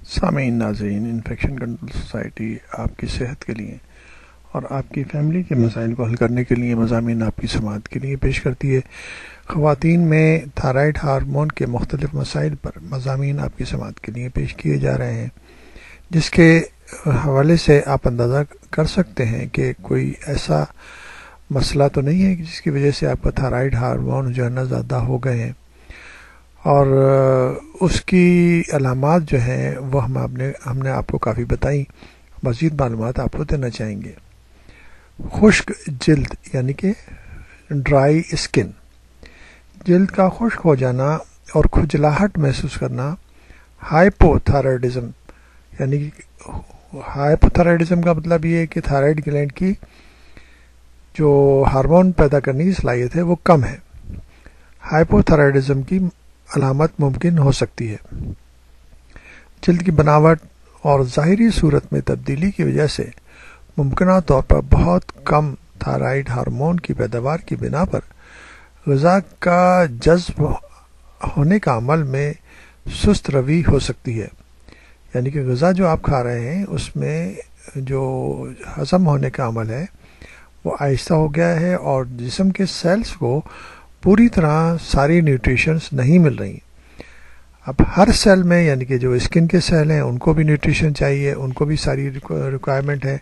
سامعین ناظرین، infection control society آپ کی صحت کے لیے اور آپ کی فیملی کے مسائل کو حل کرنے کے لیے مضامین آپ کی سماعت کے لیے پیش کرتی ہے۔ خواتین میں تھائرائیڈ ہارمون کے مختلف مسائل پر مضامین آپ کی سماعت کے لیے پیش کیے جا رہے ہیں، جس کے حوالے سے آپ اندازہ کر سکتے ہیں کہ کوئی ایسا مسئلہ تو نہیں ہے جس کی وجہ سے آپ کا تھائرائیڈ ہارمون جو ہے نا زیادہ ہو گئے ہیں، اور اس کی علامات جو ہیں وہ ہم نے آپ کو کافی بتائیں۔ مزید معلومات آپ کو دینا چاہیں گے۔ خشک جلد یعنی کہ ڈرائی اسکن، جلد کا خشک ہو جانا اور کھجلاہٹ محسوس کرنا ہائپو تھائرائیڈزم، یعنی ہائپو تھائرائیڈزم کا مطلب یہ ہے کہ تھائرائیڈ گلینڈ کی جو ہارمون پیدا کرنے کی صلاحیت ہے وہ کم ہے۔ ہائپو تھائرائیڈزم کی علامت ممکن ہو سکتی ہے جلد کی بناوٹ اور ظاہری صورت میں تبدیلی کی وجہ سے ممکنہ طور پر بہت کم تھائرائیڈ ہارمون کی پیداوار کی بنا پر غذا کا جذب ہونے کا عمل میں سست روی ہو سکتی ہے، یعنی کہ غذا جو آپ کھا رہے ہیں اس میں جو ہضم ہونے کا عمل ہے وہ آہستہ ہو گیا ہے اور جسم کے سیلز کو پوری طرح ساری نیوٹریشنز نہیں مل رہی۔ اب ہر سیل میں، یعنی کہ جو اسکن کے سیل ہیں ان کو بھی نیوٹریشن چاہیے، ان کو بھی ساری ریکوائرمنٹ ہے۔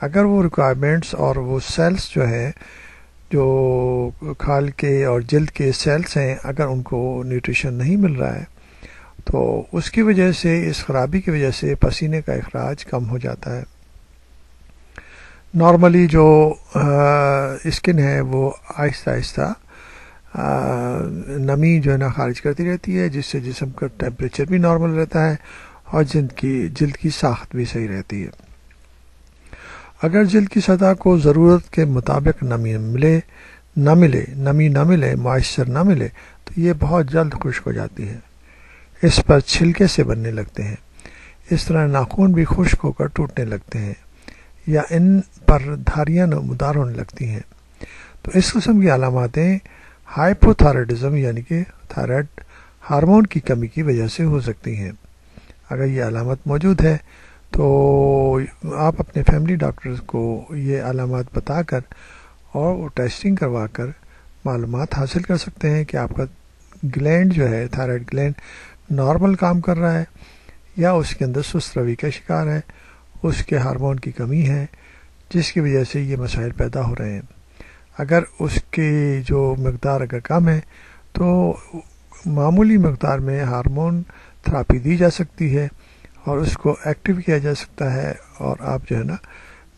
اگر وہ ریکوائرمنٹس اور وہ سیلز جو ہے جو کھال کے اور جلد کے سیلز ہیں، اگر ان کو نیوٹریشن نہیں مل رہا ہے تو اس کی وجہ سے، اس خرابی کی وجہ سے پسینے کا اخراج کم ہو جاتا ہے۔ نارملی جو اسکن ہے وہ آہستہ آہستہ نمی جو ہے نا خارج کرتی رہتی ہے، جس سے جسم کا ٹیمپریچر بھی نارمل رہتا ہے اور جلد کی ساخت بھی صحیح رہتی ہے۔ اگر جلد کی سطح کو ضرورت کے مطابق نمی نہ ملے، موئسچر نہ ملے تو یہ بہت جلد خشک ہو جاتی ہے، اس پر چھلکے سے بننے لگتے ہیں۔ اس طرح ناخن بھی خشک ہو کر ٹوٹنے لگتے ہیں یا ان پر دھاریاں نمودار ہونے لگتی ہیں۔ تو اس قسم کی علاماتیں ہائپو تھائرائیڈزم یعنی کہ تھائرائیڈ ہارمون کی کمی کی وجہ سے ہو سکتی ہیں۔ اگر یہ علامت موجود ہے تو آپ اپنے فیملی ڈاکٹرز کو یہ علامات بتا کر اور ٹیسٹنگ کروا کر معلومات حاصل کر سکتے ہیں کہ آپ کا گلینڈ جو ہے، تھائرائیڈ گلینڈ نارمل کام کر رہا ہے یا اس کے اندر سست روی کا شکار ہے، اس کے ہارمون کی کمی ہے جس کی وجہ سے یہ مسائل پیدا ہو رہے ہیں۔ اگر اس کی جو مقدار اگر کم ہے تو معمولی مقدار میں ہارمون تھراپی دی جا سکتی ہے اور اس کو ایکٹیو کیا جا سکتا ہے اور آپ جو ہے نا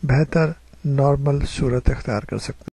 بہتر نارمل صورت اختیار کر سکتے ہیں۔